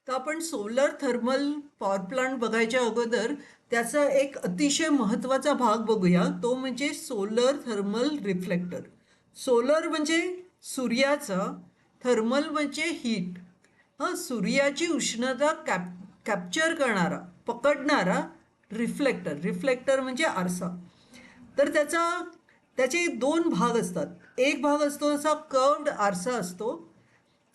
तर आपण solar thermal power plant बघायच्या अगोदर त्याचा एक अतिशय महत्त्वाचा भाग बघूया, तो म्हणजे सोलर थर्मल रिफ्लेक्टर. सोलर म्हणजे सूर्याचा, थर्मल म्हणजे हीट. सूर्याची उष्णता कॅप्चर करणारा, पकडणारा रिफ्लेक्टर. रिफ्लेक्टर म्हणजे आरसा. तर त्याचे दोन भाग असतात. एक भाग असतो असा कर्व्ड आरसा असतो,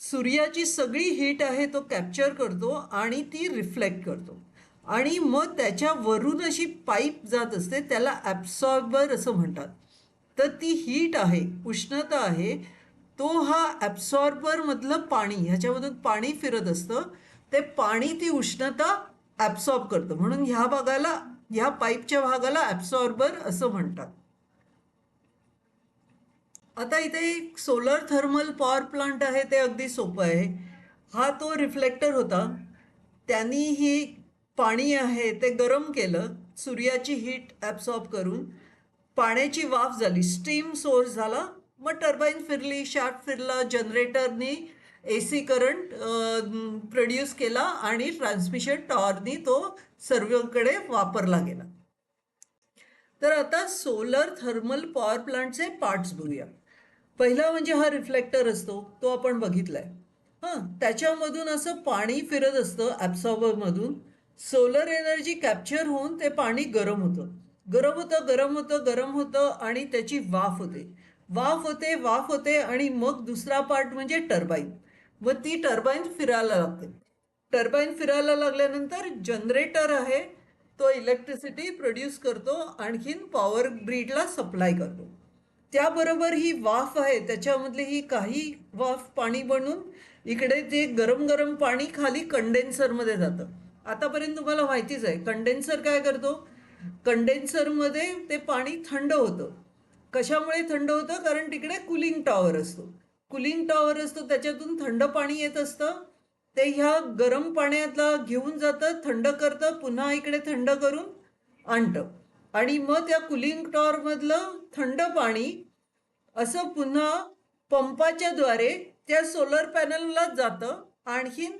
सूर्याची सगळी हीट आहे तो कॅप्चर करतो आणि ती रिफ्लेक्ट करतो. आणि मग त्याच्यावरून अशी पाईप जात असते, त्याला ॲब्सॉर्बर असं म्हणतात. तर ती हीट आहे, उष्णता आहे, तो हा ॲब्सॉर्बरमधलं पाणी, ह्याच्यामधून पाणी फिरत असतं, ते पाणी ती उष्णता ॲब्सॉर्ब करतं. म्हणून ह्या पाईपच्या भागाला ॲब्सॉर्बर असं म्हणतात. आता इथे एक सोलर थर्मल पॉवर प्लांट आहे, ते अगदी सोपं आहे. हा तो रिफ्लेक्टर होता, त्यांनी ही पाणी आहे ते गरम केलं, सूर्याची हीट ॲब्सॉर्ब करून पाण्याची वाफ झाली, स्टीम सोर्स झाला. मग टर्बाईन फिरली, शाफ्ट फिरला, जनरेटरनी ए सी करंट प्रोड्यूस केला आणि ट्रान्समिशन टॉवरनी तो सर्वकडे वापरला गेला. तर आता सोलर थर्मल पॉवर प्लांटचे पार्ट्स बघूया. पहिला म्हणजे हा रिफ्लेक्टर असतो, तो आपण बघितलाय. त्याच्यामधून असं पाणी फिरत असतं ॲब्सॉर्बरमधून. सोलर एनर्जी कॅप्चर होऊन ते पाणी गरम होतं, गरम होतं, गरम होतं, गरम होतं आणि त्याची वाफ होते, वाफ होते, वाफ होते. आणि मग दुसरा पार्ट म्हणजे टर्बाईन. व ती टर्बाईन फिरायला लागते. टर्बाईन फिरायला लागल्यानंतर जनरेटर आहे, तो इलेक्ट्रिसिटी प्रोड्यूस करतो, आणखीन पॉवर ग्रीडला सप्लाय करतो. त्याबरोबर ही वाफ आहे, त्याच्यामधली ही काही वाफ पाणी बनून इकडे ते गरम गरम पाणी खाली कंडेन्सरमध्ये जातं. आतापर्यंत तुम्हाला माहितीच आहे, कंडेन्सर काय करतो, कंडेन्सरमध्ये ते पाणी थंड होतं. कशामुळे थंड होतं? कारण तिकडे कुलिंग टॉवर असतो. कुलिंग टॉवर असतो, त्याच्यातून थंड पाणी येत असतं, ते ह्या गरम पाण्यातला घेऊन जातं, थंड करतं, पुन्हा इकडे थंड करून आणतं. आणि मग त्या कुलिंग टॉवरमधलं थंड पाणी असं पुन्हा पंपाच्या द्वारे त्या सोलर पॅनलला जातं. आणखीन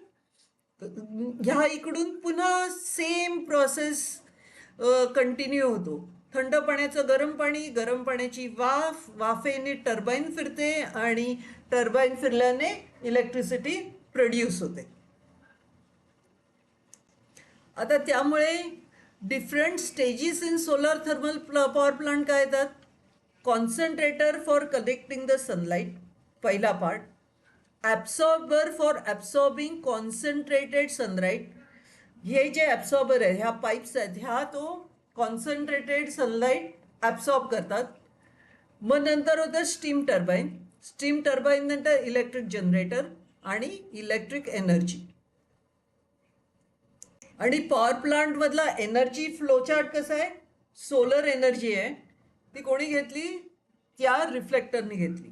ह्या इकडून पुन्हा सेम प्रोसेस कंटिन्यू होतो. थंड पाण्याचं गरम पाणी, गरम पाण्याची वाफ, वाफेने टर्बाईन फिरते आणि टर्बाईन फिरल्याने इलेक्ट्रिसिटी प्रोड्यूस होते. आता त्यामुळे different stages in solar thermal power plant काय येतात? Concentrator for collecting the sunlight, पहिला part. Absorber for absorbing concentrated sunlight. हे जे ॲब्सॉर्बर आहे, ह्या पाईप्स आहेत, ह्या तो कॉन्सन्ट्रेटेड सनलाईट ॲब्सॉर्ब करतात. मग नंतर होतं स्टीम टर्बाईन. स्टीम टर्बाईन नंतर इलेक्ट्रिक जनरेटर आणि इलेक्ट्रिक एनर्जी. आणि पॉवर प्लांटमधला एनर्जी फ्लोचार्ट कसा आहे? सोलर एनर्जी आहे, ती कोणी घेतली? त्या रिफ्लेक्टरनी घेतली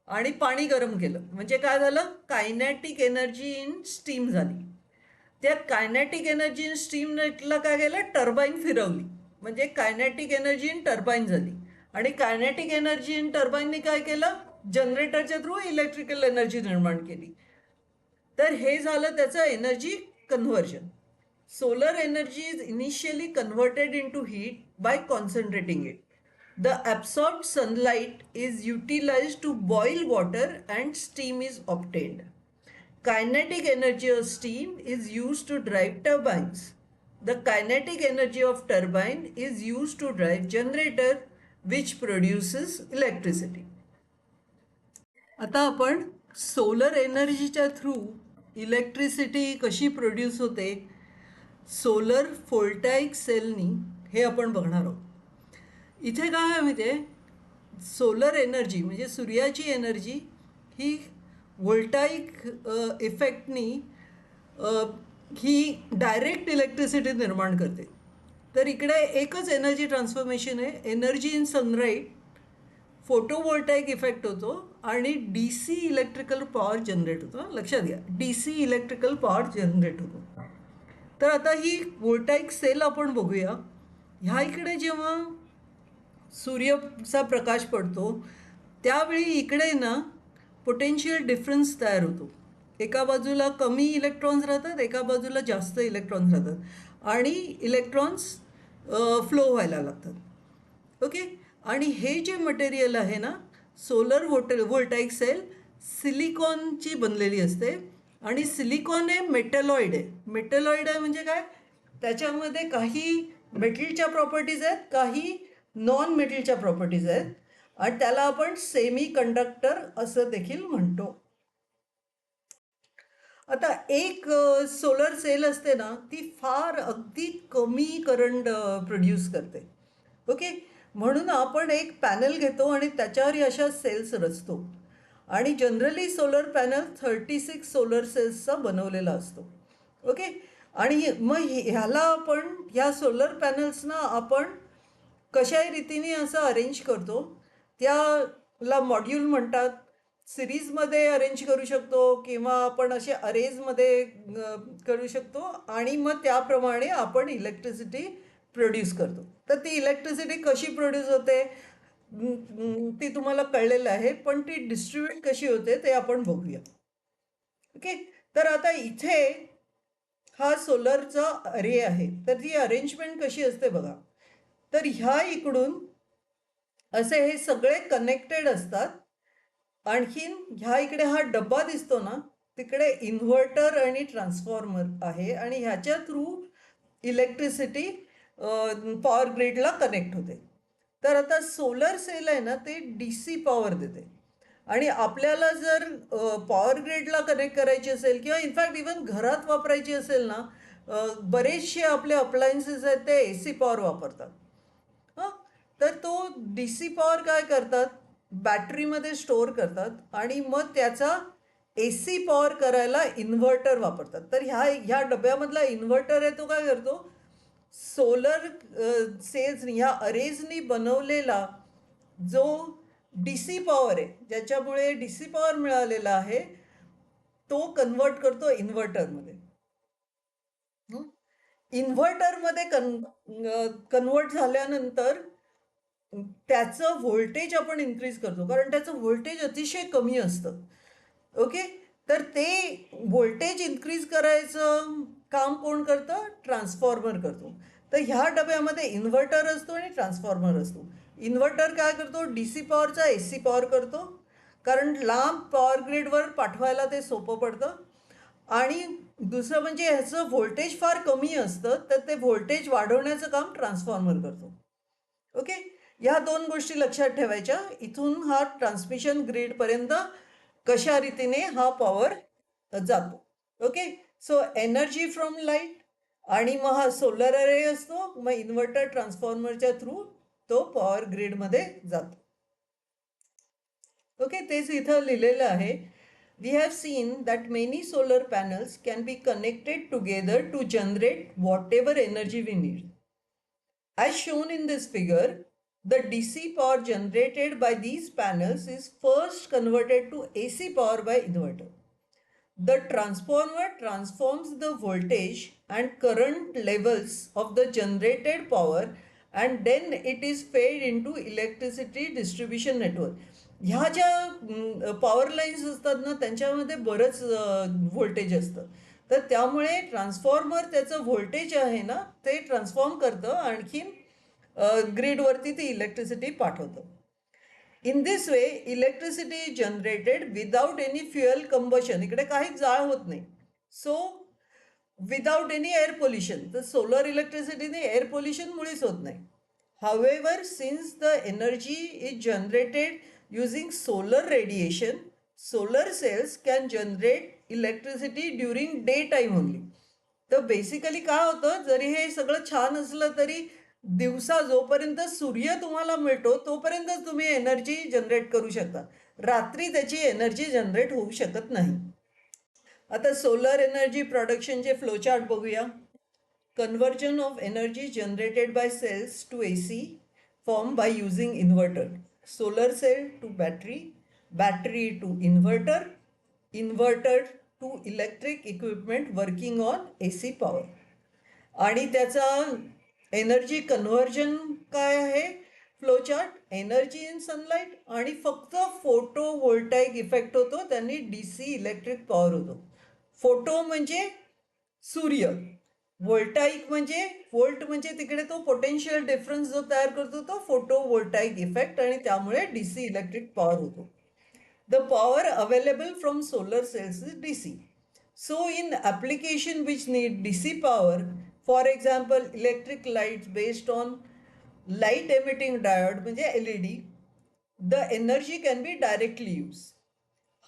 आणि पाणी गरम केलं. म्हणजे काय झालं? कायनॅटिक एनर्जी इन स्टीम झाली. त्या कायनॅटिक एनर्जी इन स्टीमला काय केलं? टर्बाईन फिरवली, म्हणजे कायनॅटिक एनर्जी इन टर्बाईन झाली. आणि कायनॅटिक एनर्जी इन टर्बाईनने काय केलं? जनरेटरच्या थ्रू इलेक्ट्रिकल एनर्जी निर्माण केली. तर हे झालं त्याचं energy conversion. Solar energy is initially converted into heat by concentrating it. The absorbed sunlight is utilized to boil water and steam is obtained. Kinetic energy of steam is used to drive turbines. The kinetic energy of turbine is used to drive generator which produces electricity. आता आपण solar एनर्जीच्या through electricity कशी produce होते solar फोल्टाईक सेलनी, हे आपण बघणार आहोत. इथे काय आहे माहिती आहे? सोलर एनर्जी म्हणजे सूर्याची एनर्जी ही व्होल्टाईक इफेक्टनी ही डायरेक्ट इलेक्ट्रिसिटी निर्माण करते. तर इकडे एकच एनर्जी ट्रान्सफॉर्मेशन आहे, energy in sunlight, photovoltaic effect होतो आणि D C electrical power generate होतो. लक्षात घ्या, D C electrical power generate होतो. तर आता ही व्होल्टाईक सेल आपण बघूया. ह्या इकडे जेव्हा सूर्याचा प्रकाश पडतो त्यावेळी इकडे ना पोटेन्शियल डिफरन्स तयार होतो. एका बाजूला कमी इलेक्ट्रॉन्स राहतात, एका बाजूला जास्त इलेक्ट्रॉन्स राहतात आणि इलेक्ट्रॉन्स फ्लो व्हायला लागतात. ओके. आणि हे जे मटेरियल आहे ना, सोलर व्होल्टाईक सेल सिलिकॉनची बनलेली असते आणि सिलिकॉन हे मेटलॉइड आहे. मेटलॉइड आहे म्हणजे काय, त्याच्यामध्ये काही मेटलच्या प्रॉपर्टीज आहेत, काही नॉन मेटलच्या प्रॉपर्टीज आहेत आणि त्याला आपण सेमी कंडक्टर असं देखील म्हणतो. आता एक सोलर सेल असते ना, ती फार अगदी कमी करंट प्रोड्यूस करते. ओके. म्हणून आपण एक पॅनल घेतो आणि त्याच्यावर अशा सेल्स रचतो आणि जनरली सोलर पॅनल 36 सोलर सेल्सचा बनवलेला असतो. ओके. आणि मग ह्याला आपण ह्या सोलर पॅनल्सना आपण कशाही रीतीने असं अरेंज करतो, त्याला मॉड्यूल म्हणतात. सिरीजमध्ये अरेंज करू शकतो किंवा आपण असे अरेजमध्ये करू शकतो आणि मग त्याप्रमाणे आपण इलेक्ट्रिसिटी प्रोड्यूस करतो. तर ती इलेक्ट्रिसिटी कशी प्रोड्यूस होते ती तुम्हाला कळलेलं आहे, पण ती डिस्ट्रीब्यूट कशी होते ते आपण बघूया. ओके. तर आता इथे हा सोलरचा अरे आहे, तर ती अरेंजमेंट कशी असते बघा. तर ह्या इकडून असे हे सगळे कनेक्टेड असतात. आणखीन ह्या इकडे हा डब्बा दिसतो ना, तिकडे इन्व्हर्टर आणि ट्रान्सफॉर्मर आहे आणि ह्याच्या थ्रू इलेक्ट्रिसिटी पॉवर ग्रीडला कनेक्ट होते. तर आता सोलर सेल आहे ना, ते DC पॉवर देते आणि आपल्याला जर पॉवर ग्रीडला कनेक्ट करायची असेल किंवा इनफॅक्ट इवन घरात वापरायची असेल ना, बरेचसे आपले अप्लायन्सेस आहेत ते AC पॉवर वापरतात. हां. तर तो DC पॉवर काय करतात, बॅटरीमध्ये स्टोअर करतात आणि मग त्याचा AC पॉवर करायला इन्व्हर्टर वापरतात. तर ह्या डब्यामधला इन्व्हर्टर आहे तो काय करतो, सोलर सेल्स ह्या अरेजनी बनवलेला जो DC पॉवर आहे, ज्याच्यामुळे DC पॉवर मिळालेला आहे, तो कन्वर्ट करतो इन्व्हर्टरमध्ये. इन्व्हर्टरमध्ये कन्वर्ट झाल्यानंतर त्याचं व्होल्टेज आपण इन्क्रीज करतो, कारण त्याचं व्होल्टेज अतिशय कमी असतं. ओके. तर ते व्होल्टेज इन्क्रीज करायचं काम कोण करतं, ट्रान्सफॉर्मर करतो. तर ह्या डब्यामध्ये इन्व्हर्टर असतो आणि ट्रान्सफॉर्मर असतो. इन्व्हर्टर काय करतो, DC पॉवरचा AC पॉवर करतो, कारण लांब पॉवर ग्रीडवर पाठवायला ते सोपं पडतं. आणि दुसरं म्हणजे ह्याचं व्होल्टेज फार कमी असतं, तर ते व्होल्टेज वाढवण्याचं काम ट्रान्सफॉर्मर करतो. ओके. ह्या दोन गोष्टी लक्षात ठेवायच्या. इथून हा ट्रान्समिशन ग्रीडपर्यंत कशा रीतीने हा पॉवर जातो. Okay. So energy from light आणि मग हा सोलर अरे असतो, मग इन्व्हर्टर ट्रान्सफॉर्मरच्या थ्रू तो पॉवर ग्रीडमध्ये जातो. ओके. तेच इथं लिहिलेलं आहे. We have seen that many solar panels can be connected together to generate whatever energy we need. As shown in this figure, the DC power generated by these panels is first converted to AC power by inverter. The transformer transforms the voltage and current levels of the generated power and then it is fed into electricity distribution network. ह्या ज्या power lines असतात ना, त्यांच्यामध्ये बरंच voltage असतं. तर त्यामुळे transformer त्याचं व्होल्टेज आहे ना, ते ट्रान्सफॉर्म करतं, आणखीन ग्रीडवरती ती इलेक्ट्रिसिटी पाठवतं. In this way electricity is generated without any fuel combustion. इकडे काहीच जाळ होत नाही. So without any air pollution. तर सोलर इलेक्ट्रिसिटीने एअर पोल्युशन मुळीच होत नाही. However, since the energy is generated using solar radiation, solar cells can generate electricity during daytime only. तर बेसिकली काय होतं, जरी हे सगळं छान असलं तरी दिवसा जोपर्यंत सूर्य तुम्हाला मिळतो तोपर्यंतच तुम्ही एनर्जी जनरेट करू शकता. रात्री त्याची एनर्जी जनरेट होऊ शकत नाही. आता सोलर एनर्जी प्रोडक्शनचे फ्लोचार्ट बघूया. Conversion of energy generated by cells to AC formed by using inverter. Solar cell to battery, battery to inverter, inverter to electric equipment working on AC power. आणि त्याचा energy conversion काय आहे, flowchart. Energy in sunlight आणि फक्त photo व्होल्टाईक effect होतो, त्यांनी DC electric power होतो. Photo म्हणजे सूर्य, व्होल्टाईक म्हणजे व्होल्ट म्हणजे तिकडे तो पोटेन्शियल डिफरन्स जो तयार करतो तो फोटो व्होल्टाईक इफेक्ट, आणि त्यामुळे डीसी इलेक्ट्रिक पॉवर होतो. The power available from solar cells is DC. So, in application which need DC power, for example, electric lights based on light emitting diode, म्हणजे LED, the energy can be directly used.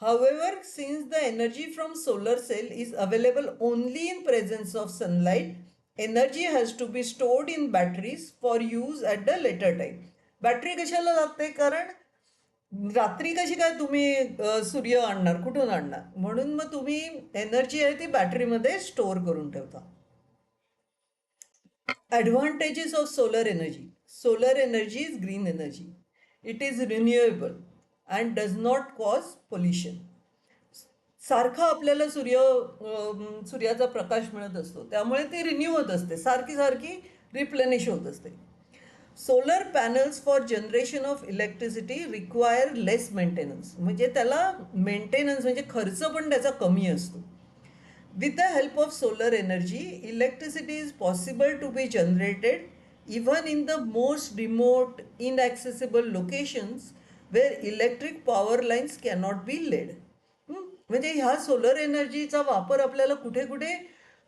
However, since the energy from solar cell is available only in presence of sunlight, energy has to be stored in batteries for use at the later time. Battery कशाला लागते? कारण रात्री कशी काय तुम्ही सूर्य आणणार, कुठून आणणार? म्हणून मग तुम्ही एनर्जी आहे ती बॅटरीमध्ये स्टोअर करून ठेवता. Advantages of solar energy. Solar energy is green energy. It is renewable and does not cause pollution. सारखा आपल्याला सूर्याचा प्रकाश मिळत असतो, त्यामुळे ती रिन्यू होत असते, सारखी सारखी रिप्लेनिश होत असते. Solar panels for generation of electricity require less maintenance. म्हणजे त्याला मेंटेनन्स म्हणजे खर्च पण त्याचा कमी असतो. With the help of solar energy, electricity is possible to be generated even in the most remote inaccessible locations where electric power lines cannot be laid. म्हणजे ह्या सोलर एनर्जीचा वापर आपल्याला कुठे कुठे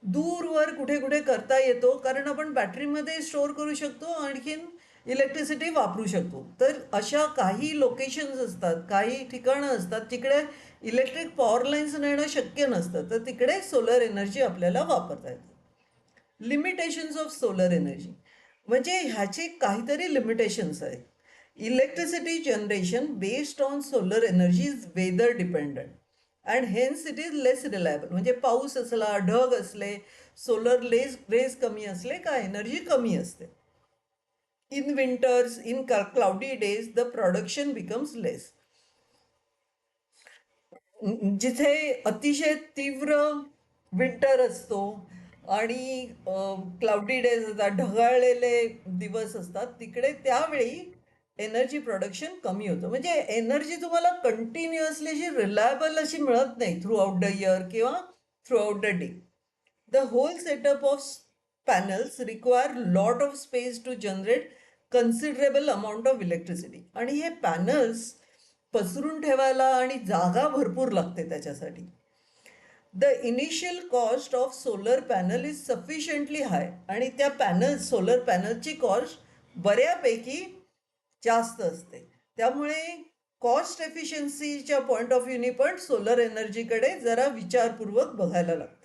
दूरवर कुठे कुठे करता येतो, कारण आपण बॅटरीमध्ये स्टोअर करू शकतो, आणखीन इलेक्ट्रिसिटी वापरू शकतो. तर अशा काही लोकेशन्स असतात, काही ठिकाणं असतात तिकडे इलेक्ट्रिक पॉवर लाईन्स नेणं शक्य नसतं, तर तिकडे सोलर एनर्जी आपल्याला वापरता येते. लिमिटेशन्स ऑफ सोलर एनर्जी म्हणजे ह्याचे काहीतरी लिमिटेशन्स आहेत. Electricity generation based on solar energy is weather dependent and hence it is less reliable. म्हणजे पाऊस असला, ढग असले, सोलर रेज कमी असले का एनर्जी कमी असते. In winters, in cloudy days the production becomes less. जिथे अतिशय तीव्र विंटर असतो आणि क्लाउडी डेज असतात, ढगाळलेले दिवस असतात, तिकडे त्यावेळी एनर्जी प्रोडक्शन कमी होतं. म्हणजे एनर्जी तुम्हाला कंटिन्युअसली अशी रिलायबल अशी मिळत नाही थ्रू आउट द इयर किंवा throughout the day. The whole setup of panels require lot of space to generate considerable amount of electricity. आणि हे पॅनल्स पसरून ठेवायला आणि जागा भरपूर लागते त्याच्यासाठी. The initial cost of solar panel is sufficiently high. आणि त्या सोलर पॅनलची कॉस्ट बऱ्यापैकी जास्त असते, त्यामुळे कॉस्ट एफिशियन्सीच्या पॉईंट ऑफ व्ह्यूनी पण सोलर एनर्जीकडे जरा विचारपूर्वक बघायला लागतं.